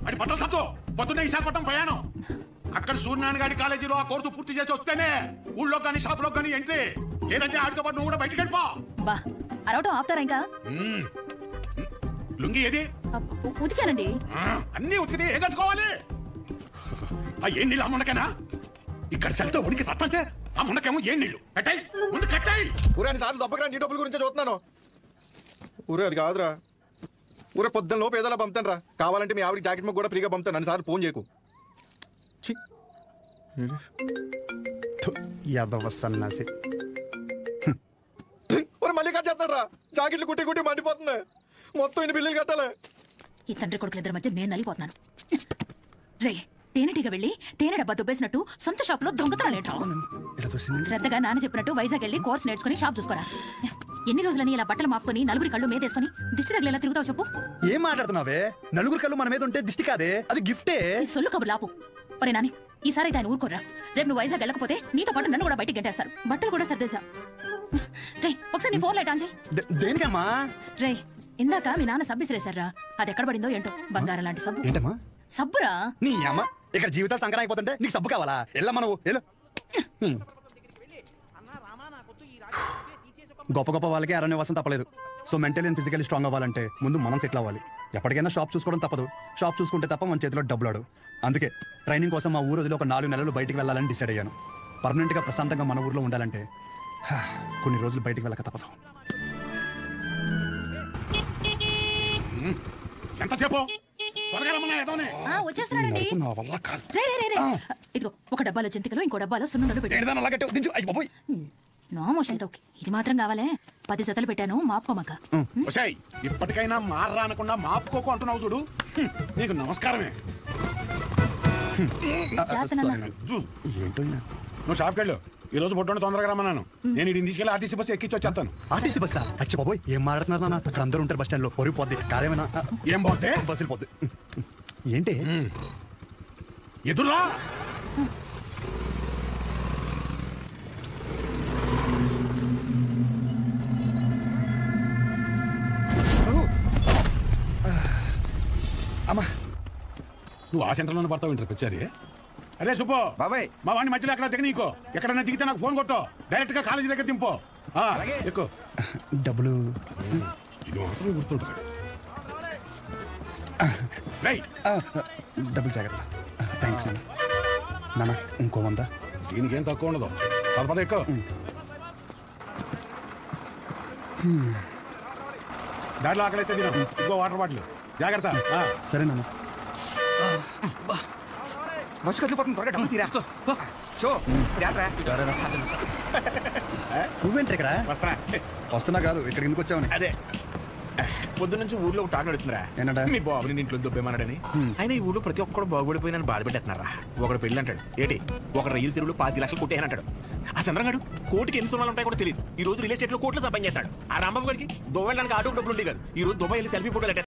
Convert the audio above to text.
అది బట్టలు సత్తు పొద్దున్నే విశాఖపట్నం ప్రయాణం. అక్కడ సూర్యనారాయణ గారి కాలేజీలో ఆ కోర్సు పూర్తి చేసి వస్తేనే ఊళ్ళో కానీ షాప్ లో కానీ ఎంట్రీ. లేదంటే ఆడితో పాటు నువ్వు కూడా బయటికి వెళ్ళిపో. బా అరవటం ఆపుతారా ఇంకా? లుంగి ఏది? ఉతికానండి. అన్నీ ఉతికితే ఏం కట్టుకోవాలి? ఆ ఏం నీళ్ళు ఆ మునకేనా? ఇక్కడ సెల్తో ఉనికి సత్తంటే ఆ మునకేమో ఏం నీళ్ళు? కట్టాయి ముందు కట్టాయి. ఊరే అన్ని సార్లు దెబ్బకి నీ డబ్బుల గురించే చూస్తున్నాను. ఊరే అది కాదురా. ఊరే పొద్దున్న లోపు ఏదోలా పంపుతాను రా. కావాలంటే మీ ఆవిడకి జాకెట్ ముక్క కూడా ఫ్రీగా పంపుతాను. అన్ని సార్లు ఫోన్ చేయకు. యాదవ సన్నాసి. మళ్ళీ కట్ చేస్తాడు రా. జాకెట్లు కుట్టి కుట్టి మండిపోతుంది. మొత్తం ఇన్ని బిల్లులు కట్టాలి. ఈ తండ్రి కొడుకుల ఇద్దరి మధ్య నేను నలిపోతున్నాను. రే తేనెటీగ వెళ్ళి తేనె డబ్బా దుబ్బేసినట్టు సొంత షాప్ లో దొంగతనాలేంట్రా? శ్రద్ధగా నాన్న చెప్పినట్టు వైజాగ్ వెళ్ళి కోర్స్ నేర్చుకుని షాప్ చూసుకోరా. ఎన్ని రోజులని ఇలా బట్టలు మాపుకొని నలుగురి కళ్ళు మేదేసుకుని దిష్టి తగిలేలా తిరుగుతావు చెప్పు? ఏం మాట్లాడుతున్నావే? నలుగురు కళ్ళు మన మీద ఉంటే దిష్టి కాదే, అది గిఫ్టే. సొల్లు కబుర్లు ఆపు. ఒరే నాని ఈసారి ఆయన ఊరుకోర్రా. రేపు నువ్వు వైజాగ్ వెళ్ళకపోతే నీతో పాటు నన్ను కూడా బయటికి గంటేస్తారు. బట్టలు కూడా సర్దేశా. రే ఒకసారి నీ ఫోన్ లైట్ ఆన్ చేయి. దేనికమ్మా? రే ఇందాక మీ నాన్న సబ్బు ఇసిరేశారా? అది ఎక్కడ పడిందో ఏంటో. బంగారం లాంటి సబ్బు. ఏంటమ్మా? సబ్బురా. నీ అమ్మ ఇక్కడ జీవితాలు సంకరం అయిపోతుంటే నీకు సబ్బు కావాలా? ఎల్లమ్మా నువ్వు వెళ్ళు. గొప్ప గొప్ప వాళ్ళకి అరణ్యవాసం తప్పలేదు. So mentally and physically strong అవ్వాలంటే ముందు మనం సెటిల్ అవ్వాలి. ఎప్పటికైనా షాప్ చూసుకోవడం తప్పదు. షాప్ చూసుకుంటే తప్ప మన చేతిలో డబ్బులాడు. అందుకే ట్రైనింగ్ కోసం మా ఊరు వదిలి ఒక 4 నెలలు బయటికి వెళ్ళాలని డిసైడ్ అయ్యాను. పర్మనెంట్గా ప్రశాంతంగా మన ఊర్లో ఉండాలంటే కొన్ని రోజులు బయటికి వెళ్ళక తప్పదు. ఎంతసేపు? వచ్చేస్తున్నాడండి. ఇదిగో ఒక డబ్బాలో జంతికలు ఇంకో డబ్బాలో సున్నుండలు పెట్టాను. నోమోషేదోకి ఇది మాత్రం కావాలే. 10 జతలు పెట్టాను మాపుకోమాక. ఇప్పటికైనా మారరా అనకుండా మాపుకోకు అంటున్నావు చూడు. నీకు నమస్కారమే. నువ్వు షాప్కి వెళ్ళు. ఈ రోజు పొద్దున్న తొందరగా రమ్మన్నాను. నేను ఇది తీసుకెళ్ళి ఆర్టీసీ బస్సు ఎక్కించి వచ్చేస్తాను. ఆర్టీసీ బస్సా? అచ్చి బాబోయ్ ఏం మాట్లాడుతున్నారు నాన్న? అక్కడ అందరూ ఉంటారు బస్ స్టాండ్ లో. పొరిగిపోద్ది కారేమైనా? ఏం పోతే బస్సు వెళ్ళిపోద్ది. ఏంటి ఎదురా? అమ్మా నువ్వు ఆ సెంటర్లోనే పడతావు ఇంటర్ వచ్చారి. అరే సుబ్బు బాబాయ్, మా వాడిని మధ్యలో ఎక్కడ దిగ నీకో. ఎక్కడన్నా దిగితే నాకు ఫోన్ కొట్టు. డైరెక్ట్ గా కాలేజీ దగ్గర దింపో. ఎక్కువ డబ్బులు ఇది మాత్రం గుర్తుంటుంది. డబ్బులు జాగ్రత్త. థ్యాంక్స్ నాన్న. ఇంకో 100. దీనికేం తక్కువ ఉండదు. పద ఎక్కువ. దాంట్లో ఆకలిస్తే తిన. ఇంకో వాటర్ బాటిల్ జాగ్రత్త. సరే నాన్న. బస్సు కదిలిపోతుంది. త్వరగా డబ్బులు తీరా. నువ్వేంటి ఇక్కడ? వస్తున్నా కాదు ఇక్కడ ఎందుకు వచ్చావని. అదే పొద్దు నుంచి ఊర్లో ఒక టాక్ నడుతుందిరా. ఏంటంటే మీ బాబుని ఇంట్లో దుబ్బేమన్నాడని. ఆయన ఈ ఊర్లో ప్రతి ఒక్కడు బాగుపడిపోయినని బాధపెట్టేస్తున్నారా. ఒకడు పెళ్ళి అంటాడు. ఏంటి ఒక రైలు చెరువులు 10 లక్షలు కొట్టేయనంటాడు. ఆ చంద్రంగాడు కోటికి ఎన్ని సున్నాలు ఉంటాయి కూడా తెలియదు. ఈ రోజు రియల్ ఎస్టేట్ లో కోట్లు సంపాదించేస్తాడు. ఆ రాంబాబు గారికి దుబాయ్ వెళ్ళడానికి ఆటో డబ్బులు ఉండే కాదు. ఈ రోజు దుబాయ్ వెళ్ళి సెల్ఫీ ఫోటోలు